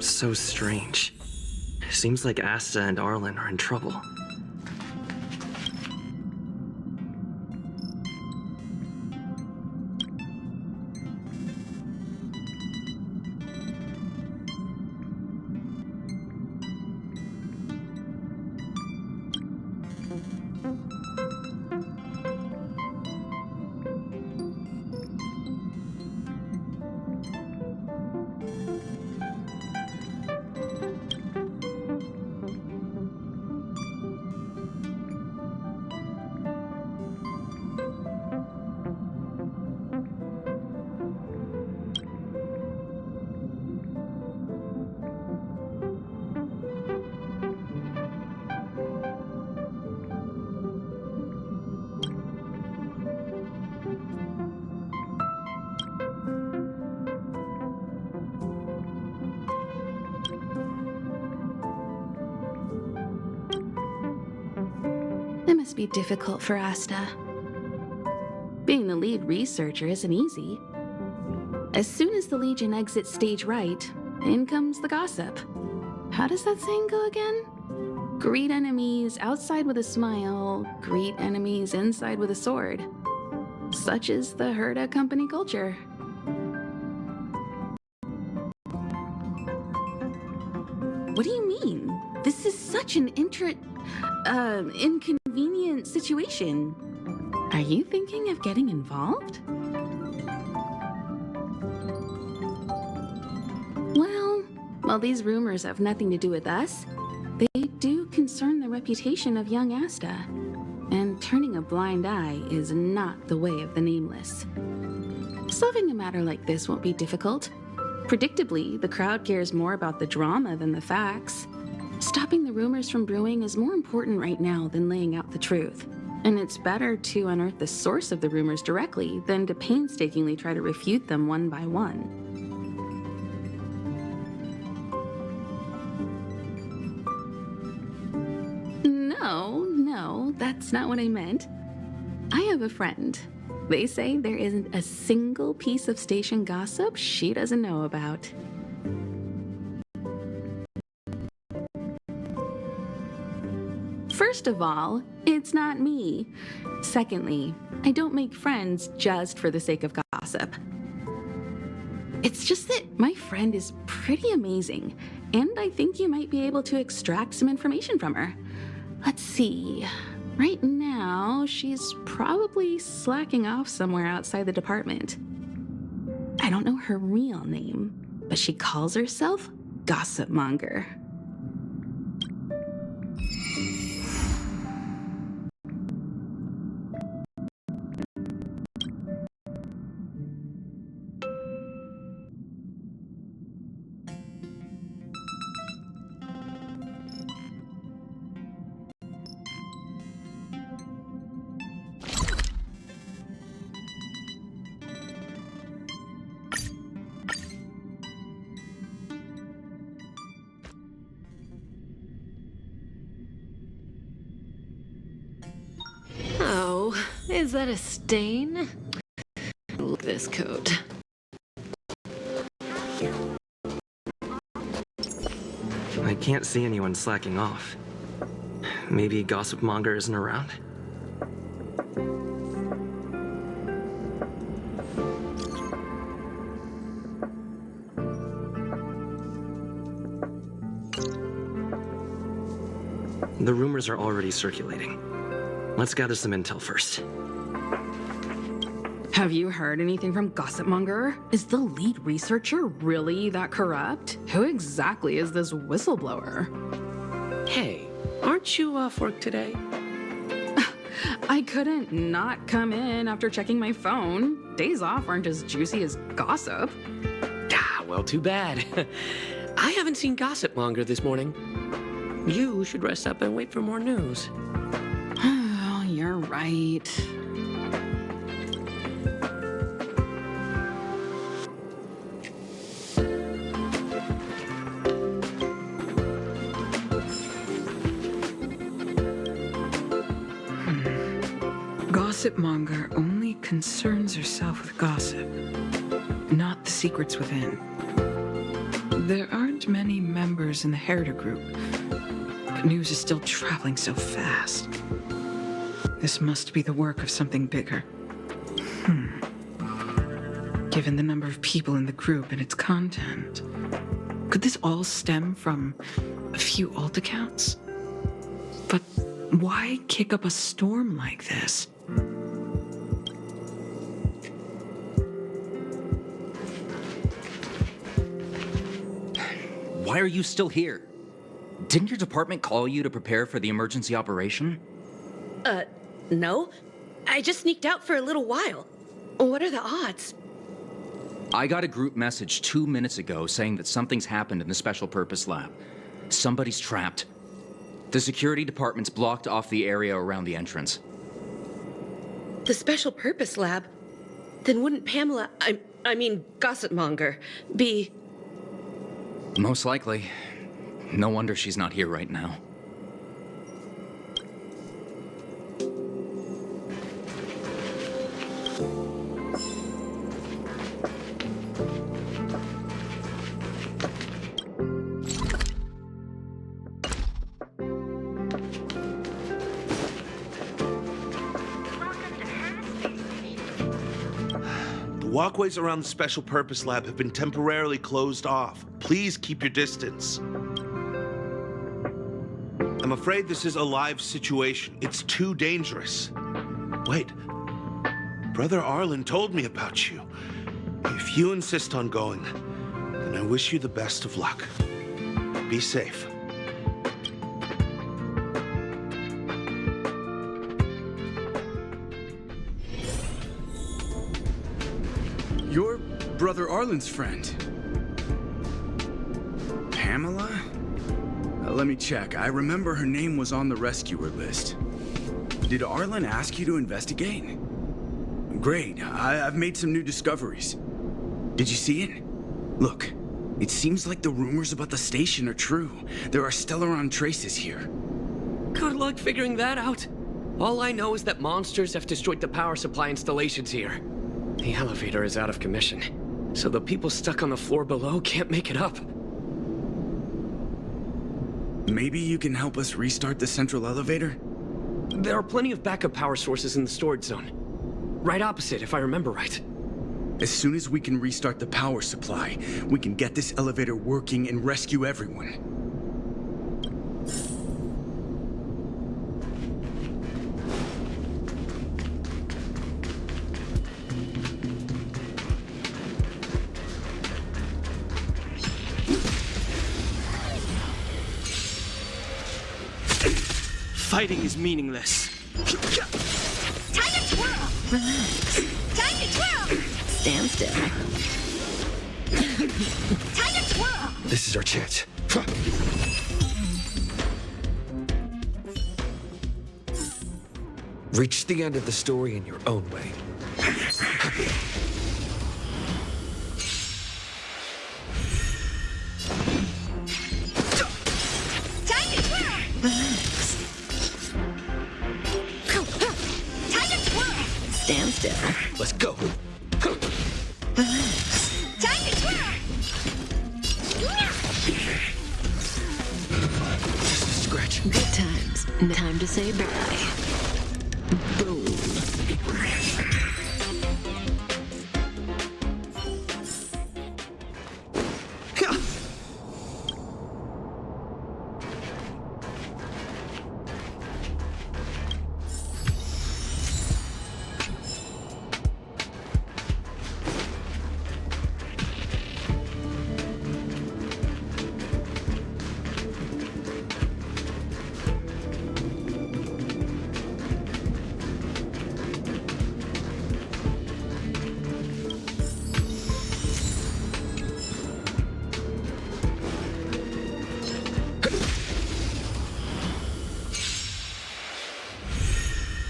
So strange. Seems like Asta and Arlen are in trouble. It must be difficult for Asta. Being the lead researcher isn't easy. As soon as the Legion exits stage right, in comes the gossip. How does that saying go again? Greet enemies outside with a smile, greet enemies inside with a sword. Such is the Herda company culture. What do you mean? This is such an inconvenient situation. Are you thinking of getting involved? Well, while these rumors have nothing to do with us, they do concern the reputation of young Asta. And turning a blind eye is not the way of the nameless. Solving a matter like this won't be difficult. Predictably, the crowd cares more about the drama than the facts. Stopping the rumors from brewing is more important right now than laying out the truth. And it's better to unearth the source of the rumors directly than to painstakingly try to refute them one by one. No, that's not what I meant. I have a friend. They say there isn't a single piece of station gossip she doesn't know about. First of all, it's not me. Secondly, I don't make friends just for the sake of gossip. It's just that my friend is pretty amazing, and I think you might be able to extract some information from her. Let's see. Right now, she's probably slacking off somewhere outside the department. I don't know her real name, but she calls herself Gossip Monger. Oh, is that a stain? Look at this coat. I can't see anyone slacking off. Maybe Gossip Monger isn't around? The rumors are already circulating. Let's gather some intel first. Have you heard anything from Gossip Monger? Is the lead researcher really that corrupt? Who exactly is this whistleblower? Hey, aren't you off work today? I couldn't not come in after checking my phone. Days off aren't as juicy as gossip. Ah, well, too bad. I haven't seen Gossip Monger this morning. You should rest up and wait for more news. Oh, you're right. Gossip Monger only concerns herself with gossip, not the secrets within. There are aren't many members in the Herder group, but news is still traveling so fast. This must be the work of something bigger. Given the number of people in the group and its content, could this all stem from a few alt accounts? But why kick up a storm like this? Why are you still here? Didn't your department call you to prepare for the emergency operation? No. I just sneaked out for a little while. What are the odds? I got a group message 2 minutes ago saying that something's happened in the Special Purpose Lab. Somebody's trapped. The security department's blocked off the area around the entrance. The Special Purpose Lab? Then wouldn't Pamela, I mean, Gossipmonger, be... Most likely. No wonder she's not here right now. Walkways around the Special Purpose Lab have been temporarily closed off. Please keep your distance. I'm afraid this is a live situation. It's too dangerous. Wait. Brother Arlen told me about you. If you insist on going, then I wish you the best of luck. Be safe. You're Brother Arlen's friend. Pamela? Let me check. I remember her name was on the rescuer list. Did Arlen ask you to investigate? Great. I've made some new discoveries. Did you see it? Look, it seems like the rumors about the station are true. There are Stellaron traces here. Good luck figuring that out. All I know is that monsters have destroyed the power supply installations here. The elevator is out of commission, so the people stuck on the floor below can't make it up. Maybe you can help us restart the central elevator? There are plenty of backup power sources in the storage zone. Right opposite, if I remember right. As soon as we can restart the power supply, we can get this elevator working and rescue everyone. Fighting is meaningless. Time to twirl! Relax. Time to twirl! Stand still. Time to twirl! This is our chance. Reach the end of the story in your own way. Time to twirl! Relax. Time to twirl! Stand still. Let's go. Relax. Time to twirl! Just a scratch. Good times. Time to say bye. Boom.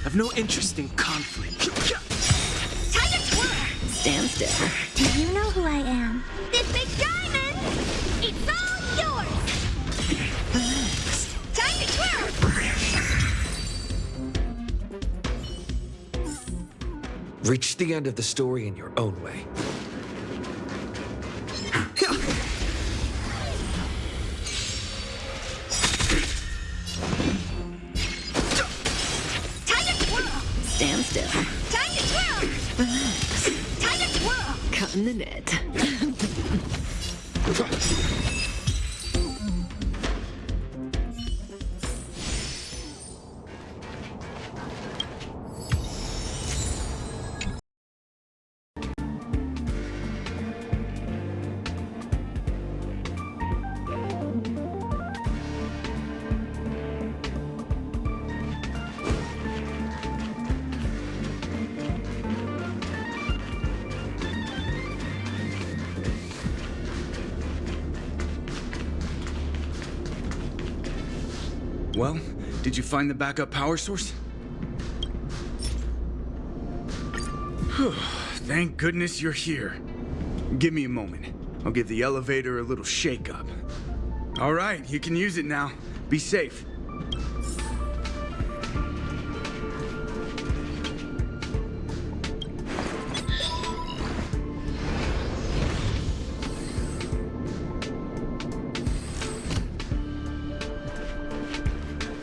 I've no interest in conflict. Time to twirl! Stand still. Do you know who I am? This big diamond! It's all yours! Relax. Time to twirl! Reach the end of the story in your own way. Well, did you find the backup power source? Thank goodness you're here. Give me a moment. I'll give the elevator a little shake-up. All right, you can use it now. Be safe.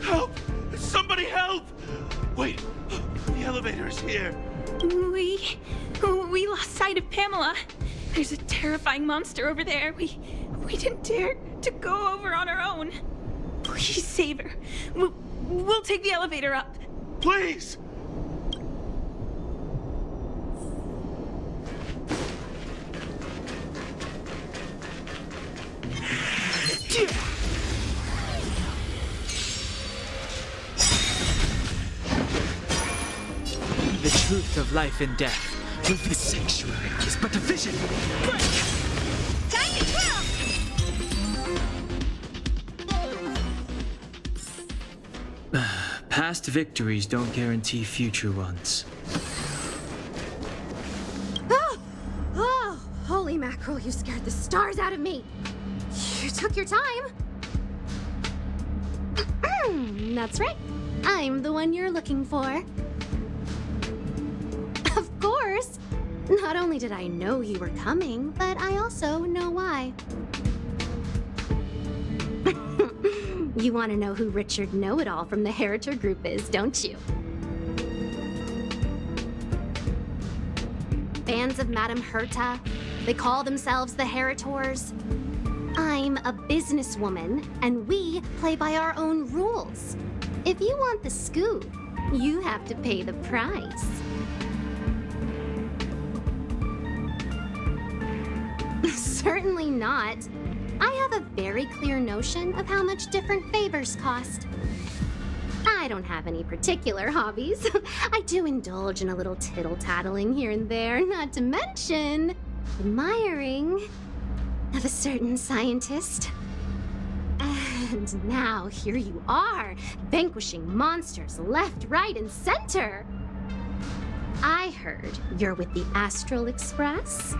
Help! Somebody help! Wait, the elevator is here. We lost sight of Pamela. There's a terrifying monster over there. We didn't dare to go over on our own. Please save her. We'll take the elevator up. Please! The truth of life and death. With the sanctuary is but a vision. Break! Time to twirl! Past victories don't guarantee future ones. Oh, holy mackerel, you scared the stars out of me. You took your time. That's right. I'm the one you're looking for. Of course. Not only did I know you were coming, but I also know why. You want to know who Richard Know-It-All from the Heritor Group is, don't you? Fans of Madame Herta. They call themselves the Heritors. I'm a businesswoman, and we play by our own rules. If you want the scoop, you have to pay the price. Certainly not. I have a very clear notion of how much different favors cost. I don't have any particular hobbies. I do indulge in a little tittle-tattling here and there, not to mention admiring of a certain scientist. And now here you are, vanquishing monsters left, right, and center. I heard you're with the Astral Express.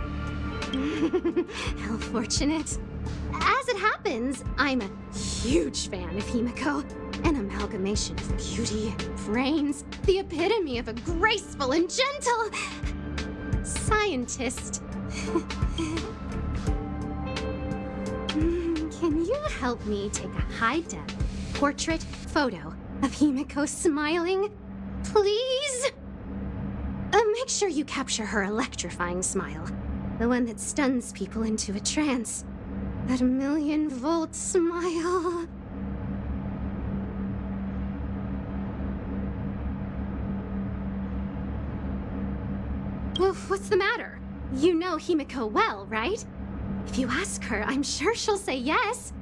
How fortunate. As it happens, I'm a huge fan of Himiko. An amalgamation of beauty, brains, the epitome of a graceful and gentle scientist. Can you help me take a high-def portrait photo of Himiko smiling? Please? Make sure you capture her electrifying smile. The one that stuns people into a trance. That 1,000,000-volt smile. What's the matter? You know Himiko well, right? If you ask her, I'm sure she'll say yes.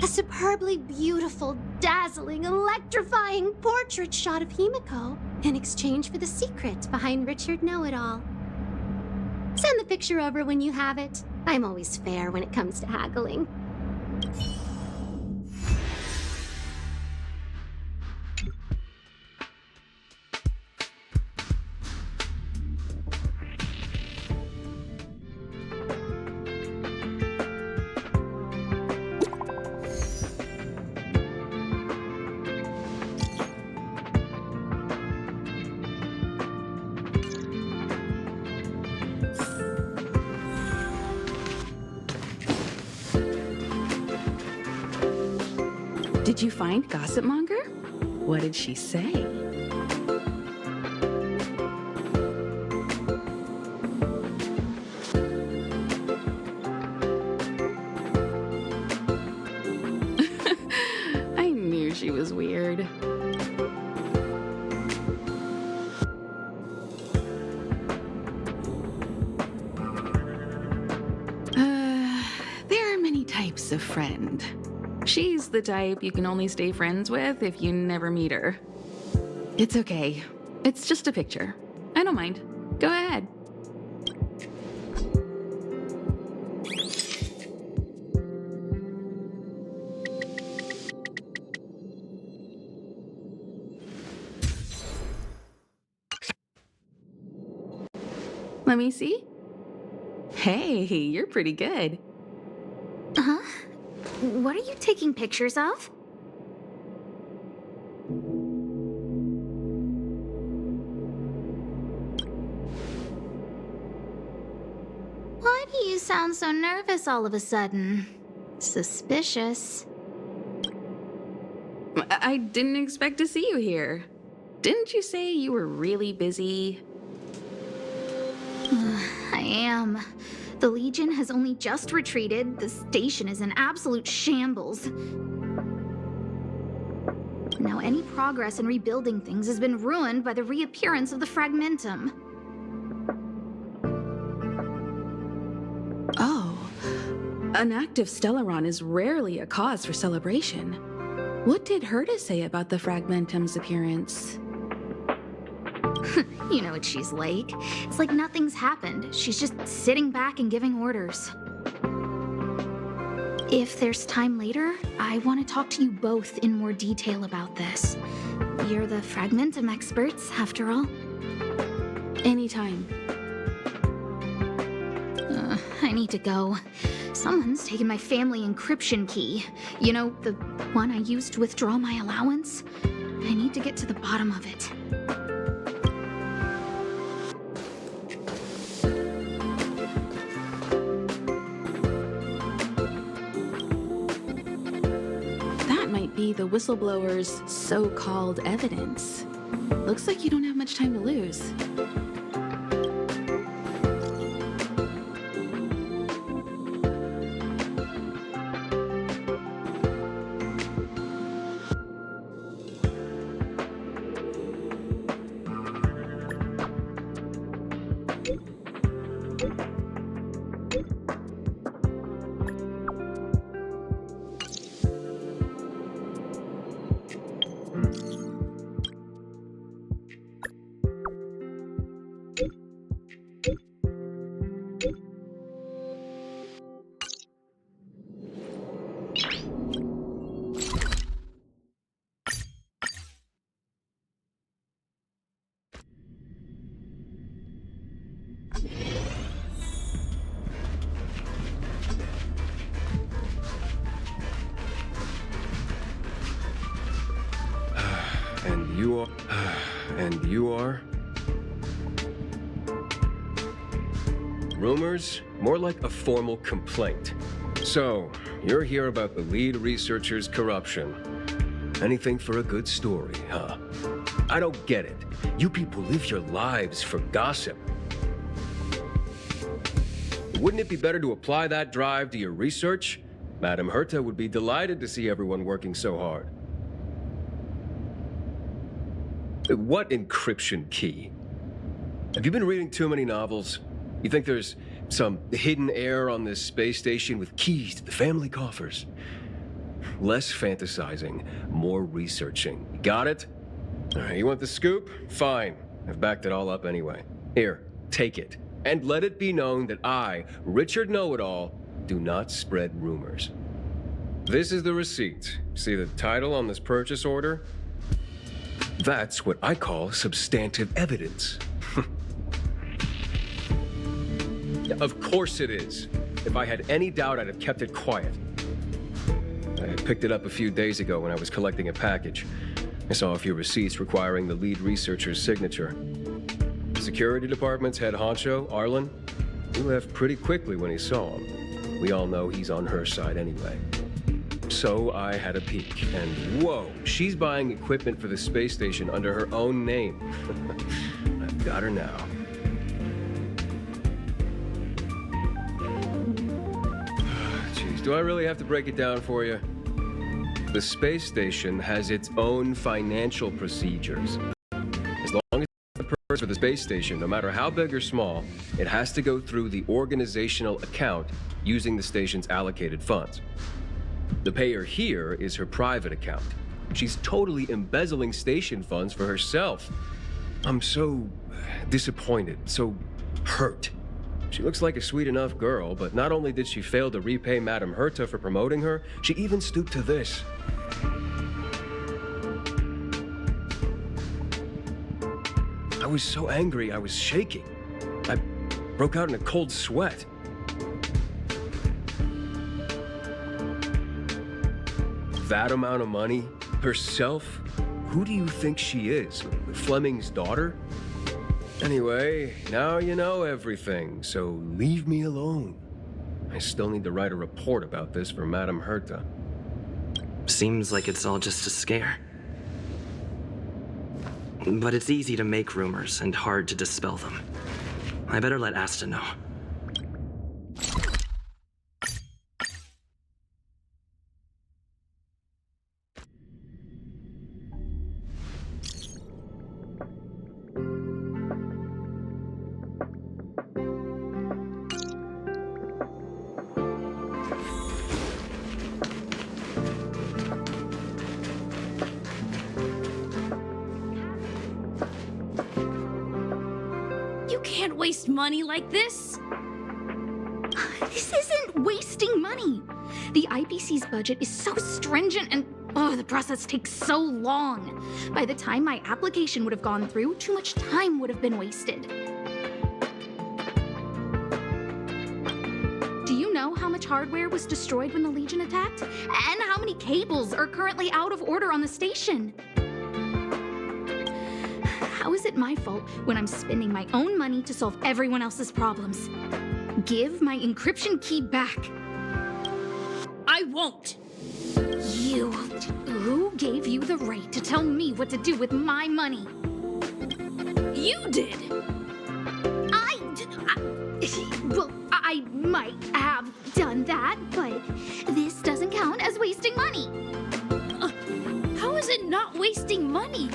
A superbly beautiful, dazzling, electrifying portrait shot of Himiko in exchange for the secret behind Richard Know-It-All. Send the picture over when you have it. I'm always fair when it comes to haggling. Did you find Gossip Monger? What did she say? was weird. There are many types of friend. She's the type you can only stay friends with if you never meet her. It's okay. It's just a picture. I don't mind. Go ahead. Let me see. Hey, you're pretty good. Huh? What are you taking pictures of? Why do you sound so nervous all of a sudden? Suspicious. I didn't expect to see you here. Didn't you say you were really busy? I am. The Legion has only just retreated. The station is in absolute shambles. Now any progress in rebuilding things has been ruined by the reappearance of the Fragmentum. Oh. An active Stellaron is rarely a cause for celebration. What did Herta say about the Fragmentum's appearance? You know what she's like. It's like nothing's happened. She's just sitting back and giving orders. If there's time later, I want to talk to you both in more detail about this. You're the Fragmentum experts, after all. Anytime. I need to go. Someone's taken my family encryption key. You know, the one I used to withdraw my allowance? I need to get to the bottom of it. Be the whistleblower's so-called evidence. Looks like you don't have much time to lose. And you are? Rumors? More like a formal complaint. So, you're here about the lead researcher's corruption. Anything for a good story, huh? I don't get it. You people live your lives for gossip. Wouldn't it be better to apply that drive to your research? Madame Herta would be delighted to see everyone working so hard. What encryption key? Have you been reading too many novels? You think there's some hidden heir on this space station with keys to the family coffers? Less fantasizing, more researching. Got it? All right, you want the scoop? Fine. I've backed it all up anyway. Here, take it. And let it be known that I, Richard Know-It-All, do not spread rumors. This is the receipt. See the title on this purchase order? That's what I call substantive evidence. Of course it is. If I had any doubt, I'd have kept it quiet. I picked it up a few days ago when I was collecting a package. I saw a few receipts requiring the lead researcher's signature. Security Department's head honcho, Arlen, he left pretty quickly when he saw him. We all know he's on her side anyway. So I had a peek, and whoa, she's buying equipment for the space station under her own name. I've got her now. Jeez, do I really have to break it down for you? The space station has its own financial procedures. As long as the purse for the space station, no matter how big or small, it has to go through the organizational account using the station's allocated funds. The payer here is her private account. She's totally embezzling station funds for herself. I'm so disappointed, so hurt. She looks like a sweet enough girl, but not only did she fail to repay Madame Herta for promoting her, she even stooped to this. I was so angry, I was shaking. I broke out in a cold sweat. That amount of money? Herself? Who do you think she is? Fleming's daughter? Anyway, now you know everything, so leave me alone. I still need to write a report about this for Madame Herta. Seems like it's all just a scare. But it's easy to make rumors and hard to dispel them. I better let Asta know. Can't waste money like this. This isn't wasting money. The IPC's budget is so stringent and the process takes so long. By the time my application would have gone through, too much time would have been wasted. Do you know how much hardware was destroyed when the Legion attacked? And how many cables are currently out of order on the station? How is it my fault when I'm spending my own money to solve everyone else's problems? Give my encryption key back. I won't. Who gave you the right to tell me what to do with my money? You did. Well, I might have done that, but this doesn't count as wasting money. How is it not wasting money?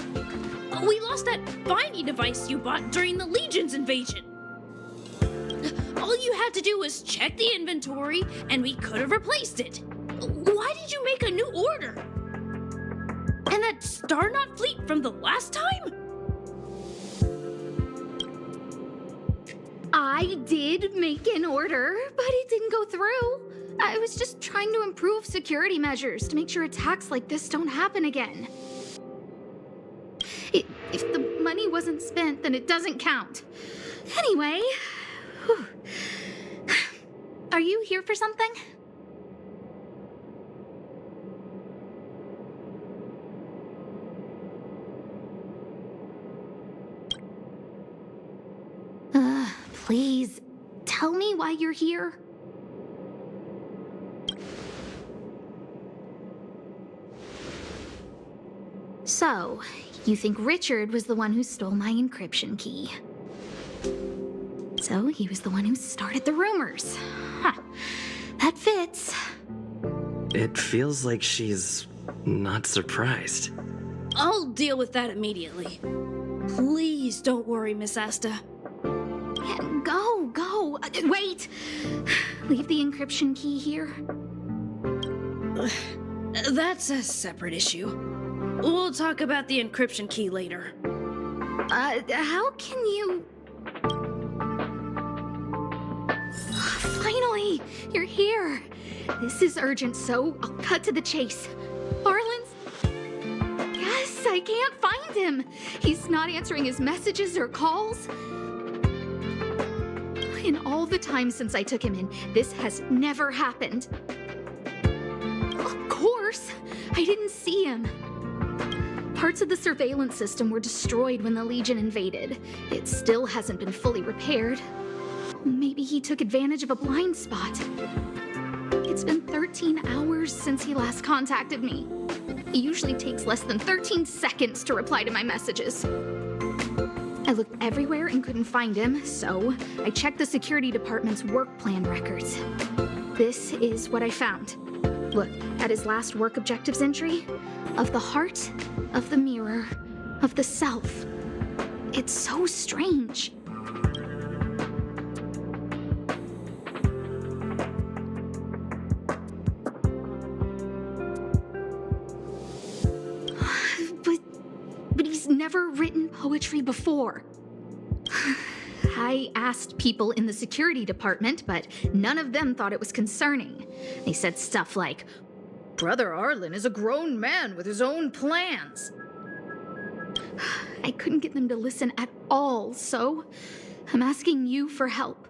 We lost that finding device you bought during the Legion's invasion. All you had to do was check the inventory, and we could have replaced it. Why did you make a new order? And that Star-Knot fleet from the last time? I did make an order, but it didn't go through. I was just trying to improve security measures to make sure attacks like this don't happen again. If the money wasn't spent, then it doesn't count. Anyway, are you here for something? Please, tell me why you're here. So, you think Richard was the one who stole my encryption key. So, he was the one who started the rumors. Huh. That fits. It feels like she's not surprised. I'll deal with that immediately. Please don't worry, Miss Asta. Go. Wait! Leave the encryption key here. That's a separate issue. We'll talk about the encryption key later. How can you... Finally! You're here! This is urgent, so I'll cut to the chase. Arlen's... Yes, I can't find him! He's not answering his messages or calls. In all the time since I took him in, this has never happened. Of course! I didn't see him. Parts of the surveillance system were destroyed when the Legion invaded. It still hasn't been fully repaired. Maybe he took advantage of a blind spot. It's been 13 hours since he last contacted me. He usually takes less than 13 seconds to reply to my messages. I looked everywhere and couldn't find him, so I checked the security department's work plan records. This is what I found. Look, at his last work objectives entry, of the heart, of the mirror, of the self. It's so strange. But he's never written poetry before. I asked people in the security department, but none of them thought it was concerning. They said stuff like, "Brother Arlen is a grown man with his own plans." I couldn't get them to listen at all, so I'm asking you for help.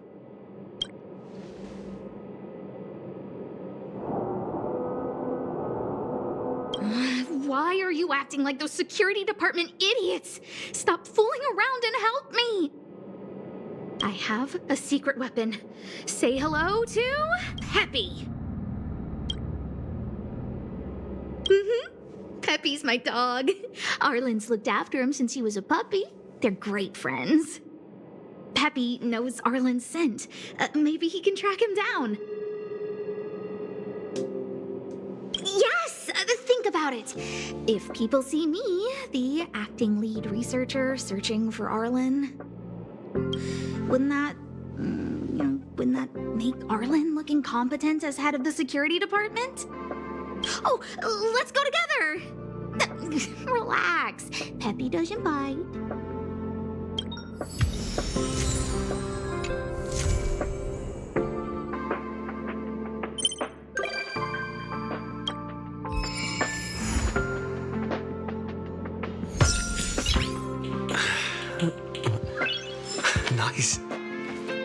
Why are you acting like those security department idiots? Stop fooling around and help me! I have a secret weapon. Say hello to Peppy. Peppy's my dog. Arlen's looked after him since he was a puppy. They're great friends. Peppy knows Arlen's scent. Maybe he can track him down. Yes! Think about it. If people see me, the acting lead researcher searching for Arlen, wouldn't that make Arlen look incompetent as head of the security department? Oh, let's go together! Relax. Peppy doesn't bite. Nice.